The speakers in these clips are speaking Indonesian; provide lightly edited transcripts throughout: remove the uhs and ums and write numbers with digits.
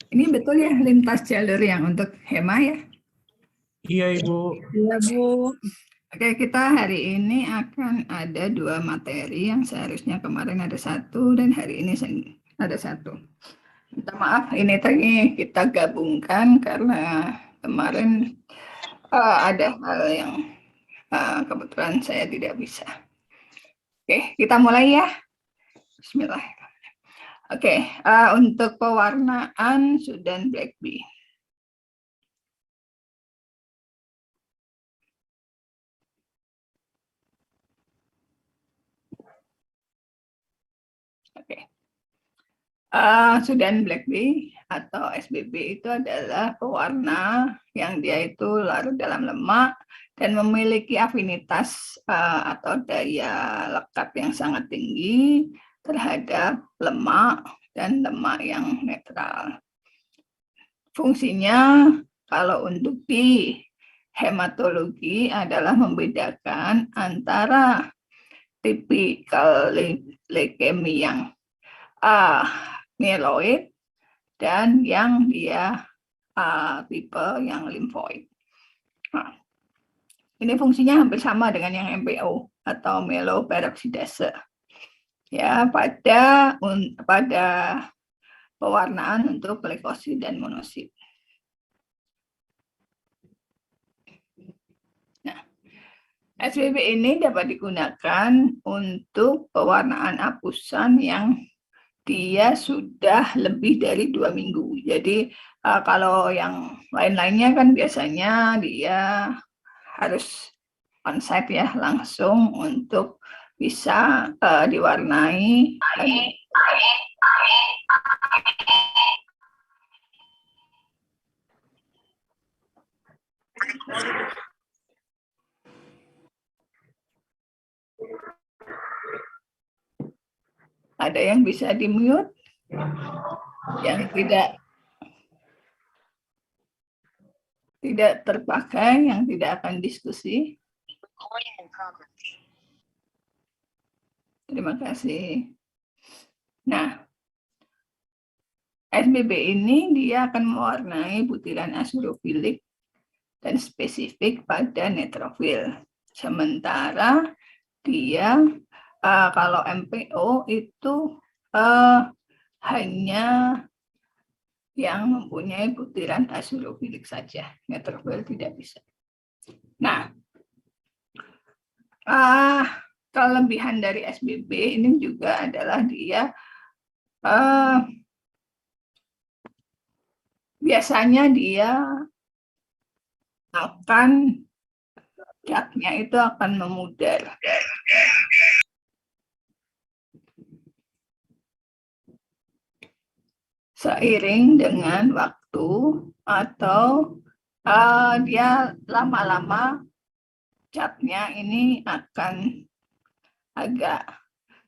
Ini betul ya lintas jalur yang untuk HEMA ya? Iya, Ibu. Iya, Bu. Oke, kita hari ini akan ada 2 materi yang seharusnya kemarin ada 1 dan hari ini ada 1. Minta maaf, ini tadi kita gabungkan karena kemarin ada hal yang kebetulan saya tidak bisa. Oke, kita mulai ya. Bismillah. Oke, untuk pewarnaan Sudan Black Bee. Oke. Sudan Black Bee atau SBB itu adalah pewarna yang dia itu larut dalam lemak dan memiliki afinitas atau daya lekat yang sangat tinggi terhadap lemak dan lemak yang netral. Fungsinya kalau untuk di hematologi adalah membedakan antara tipikal leukemia yang mieloid dan yang dia tipe yang limfoid. Nah, ini fungsinya hampir sama dengan yang MPO atau mieloperoksidase. Ya, pada pewarnaan untuk leukosit dan monosit. Nah, SBB ini dapat digunakan untuk pewarnaan apusan yang dia sudah lebih dari 2 minggu. Jadi kalau yang lain-lainnya kan biasanya dia harus onsite ya, langsung untuk bisa diwarnai. Ada yang bisa di-mute? Yang tidak terpakai, yang tidak akan diskusi. Terima kasih. Nah, SBB ini dia akan mewarnai butiran azurofilik dan spesifik pada neutrofil. Sementara dia kalau MPO itu hanya yang mempunyai butiran azurofilik saja, neutrofil tidak bisa. Nah, kelebihan dari SBB ini juga adalah dia biasanya dia akan catnya itu akan memudar. Seiring dengan waktu atau dia lama-lama catnya ini akan agak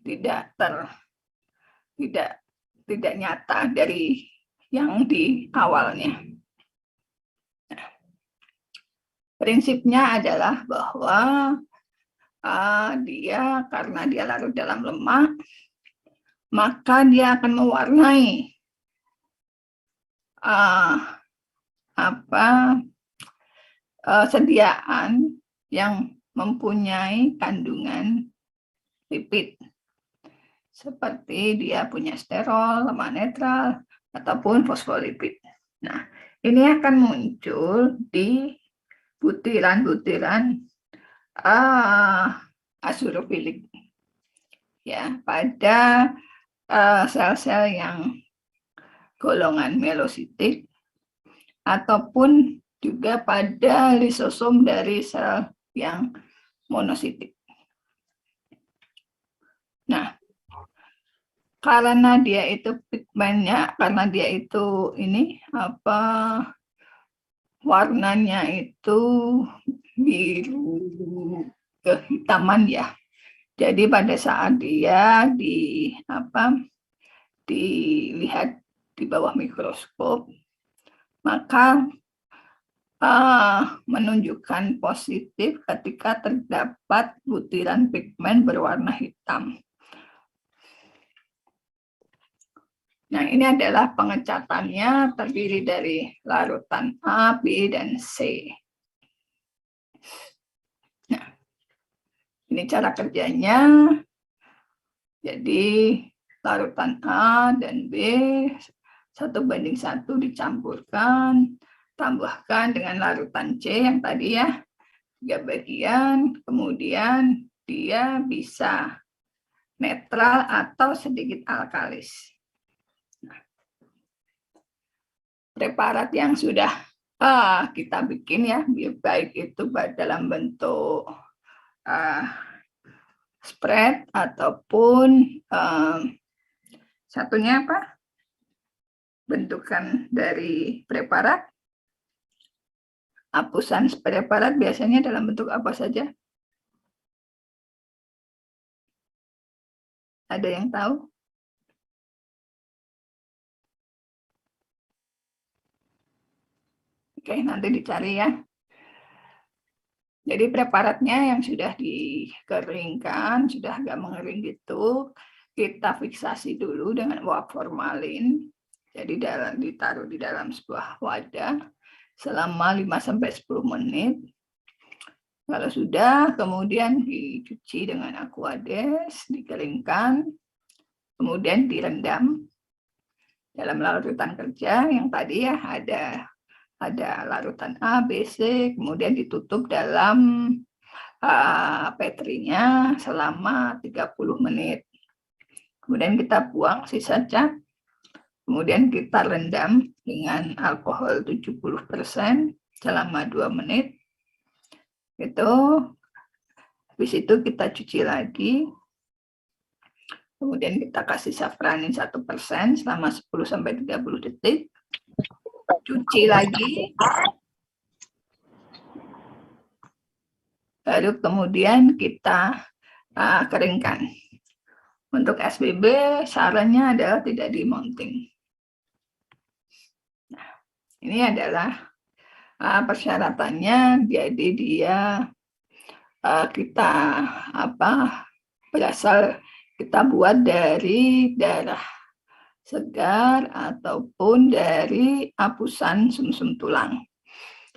tidak nyata dari yang di awalnya. Nah, prinsipnya adalah bahwa dia karena dia larut dalam lemak, maka dia akan mewarnai sediaan yang mempunyai kandungan lipid. Seperti dia punya sterol, lemak netral, ataupun fosfolipid. Nah, ini akan muncul di butiran-butiran azurofilik. Ya, pada sel-sel yang golongan melositik ataupun juga pada lisosom dari sel yang monositik. Nah, karena dia itu pigmennya, karena dia itu warnanya itu biru kehitaman ya. Jadi pada saat dia dilihat di bawah mikroskop, maka menunjukkan positif ketika terdapat butiran pigmen berwarna hitam. Nah, ini adalah pengecatannya terdiri dari larutan A, B, dan C. Nah, ini cara kerjanya. Jadi, larutan A dan B 1:1 dicampurkan, tambahkan dengan larutan C yang tadi ya, 3 bagian, kemudian dia bisa netral atau sedikit alkalis. Preparat yang sudah kita bikin ya, baik itu dalam bentuk spread ataupun satunya apa? Bentukan dari preparat. Hapusan preparat biasanya dalam bentuk apa saja? Ada yang tahu? Oke, nanti dicari ya. Jadi preparatnya yang sudah dikeringkan, sudah agak mengering gitu, kita fiksasi dulu dengan uap formalin. Jadi ditaruh di dalam sebuah wadah selama 5-10 menit. Kalau sudah, kemudian dicuci dengan aquades, dikeringkan, kemudian direndam dalam larutan kerja yang tadi ya ada larutan A, B, C, kemudian ditutup dalam petrinya selama 30 menit. Kemudian kita buang sisa cat, kemudian kita rendam dengan alkohol 70% selama 2 menit. Habis itu kita cuci lagi, kemudian kita kasih safranin 1% selama 10-30 detik, cuci lagi, baru kemudian kita keringkan. Untuk SBB sarannya adalah tidak di-mounting. Nah, ini adalah persyaratannya. Jadi dia kita berasal kita buat dari darah segar ataupun dari hapusan sumsum tulang.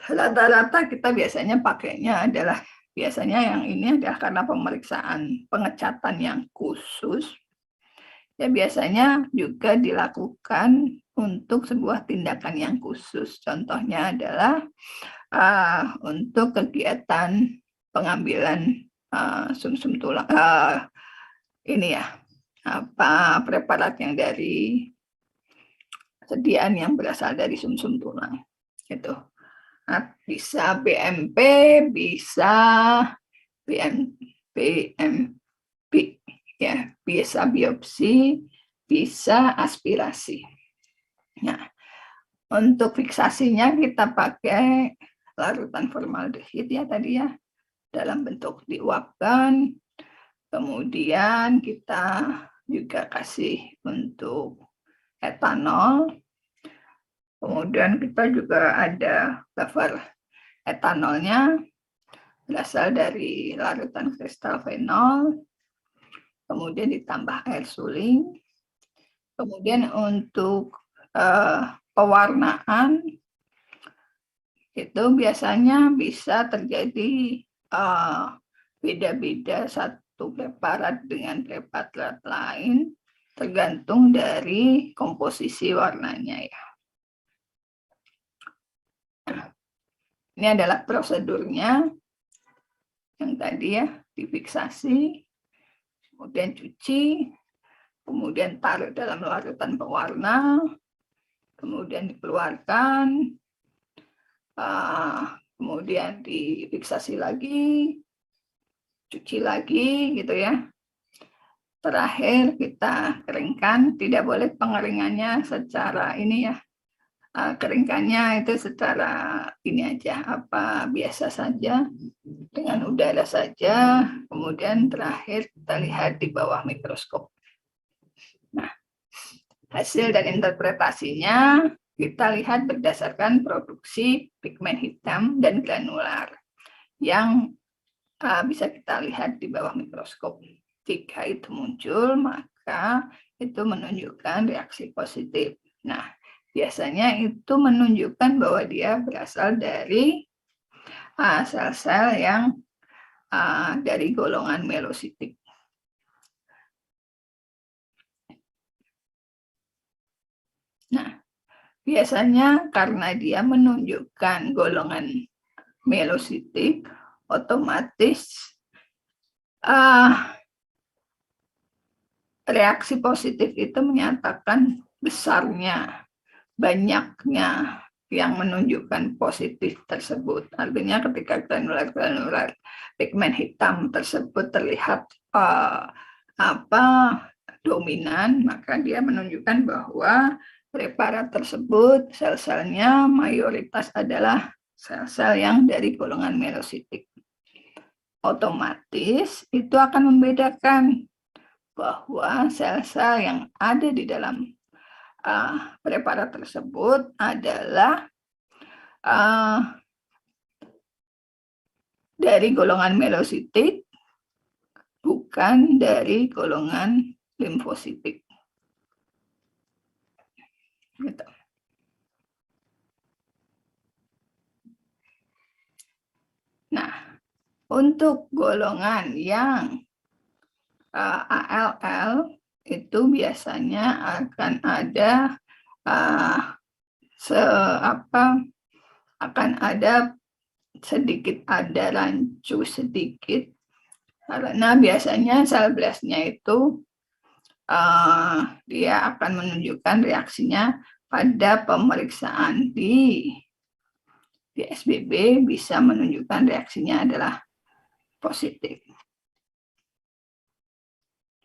Rata-rata kita biasanya pakainya adalah yang ini adalah karena pemeriksaan pengecatan yang khusus. Ya biasanya juga dilakukan untuk sebuah tindakan yang khusus. Contohnya adalah untuk kegiatan pengambilan sumsum tulang ini ya preparat yang dari sediaan yang berasal dari sumsum tulang itu. Nah, bisa BMP, bisa BMP ya, bisa biopsi, bisa aspirasi. Nah, untuk fiksasinya kita pakai larutan formaldehid ya tadi ya, dalam bentuk diuapkan. Kemudian kita juga kasih untuk etanol. Kemudian kita juga ada buffer etanolnya berasal dari larutan kristal fenol. Kemudian ditambah air suling. Kemudian untuk pewarnaan itu biasanya bisa terjadi beda-beda satu preparat dengan preparat lain tergantung dari komposisi warnanya ya. Ini adalah prosedurnya yang tadi ya, difiksasi, kemudian cuci, kemudian taruh dalam larutan pewarna, kemudian dikeluarkan, kemudian difiksasi lagi, cuci lagi gitu ya. Terakhir kita keringkan, tidak boleh pengeringannya secara ini ya, keringkannya itu secara ini aja, biasa saja dengan udara saja. Kemudian terakhir kita lihat di bawah mikroskop. Nah, hasil dan interpretasinya kita lihat berdasarkan produksi pigmen hitam dan granular yang bisa kita lihat di bawah mikroskop. Jika itu muncul, maka itu menunjukkan reaksi positif. Nah, biasanya itu menunjukkan bahwa dia berasal dari sel-sel yang dari golongan melositik. Nah, biasanya karena dia menunjukkan golongan melositik, otomatis reaksi positif itu menyatakan besarnya, banyaknya yang menunjukkan positif tersebut. Artinya ketika granular pigmen hitam tersebut terlihat dominan, maka dia menunjukkan bahwa preparat tersebut sel-selnya mayoritas adalah sel-sel yang dari golongan melositik. Otomatis itu akan membedakan bahwa sel-sel yang ada di dalam preparat tersebut adalah dari golongan melositik, bukan dari golongan limfositik. Gitu. Nah, untuk golongan yang ALL itu biasanya akan ada akan ada sedikit ada rancu sedikit, karena biasanya sel blastnya itu dia akan menunjukkan reaksinya pada pemeriksaan di SBB bisa menunjukkan reaksinya adalah positif.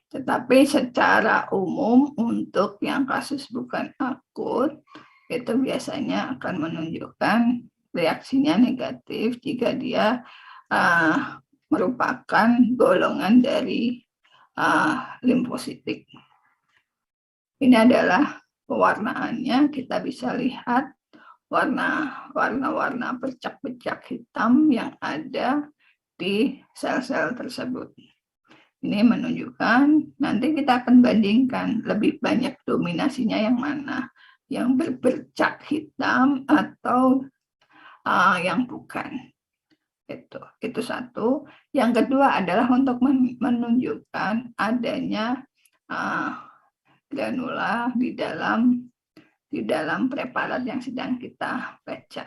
Tetapi secara umum untuk yang kasus bukan akut itu biasanya akan menunjukkan reaksinya negatif jika dia merupakan golongan dari limfositik. Ini adalah pewarnaannya, kita bisa lihat warna-warna bercak-bercak hitam yang ada di sel-sel tersebut. Ini menunjukkan, nanti kita akan bandingkan lebih banyak dominasinya yang mana, yang berbercak hitam atau yang bukan. Itu satu. Yang kedua adalah untuk menunjukkan adanya granula di dalam preparat yang sedang kita baca.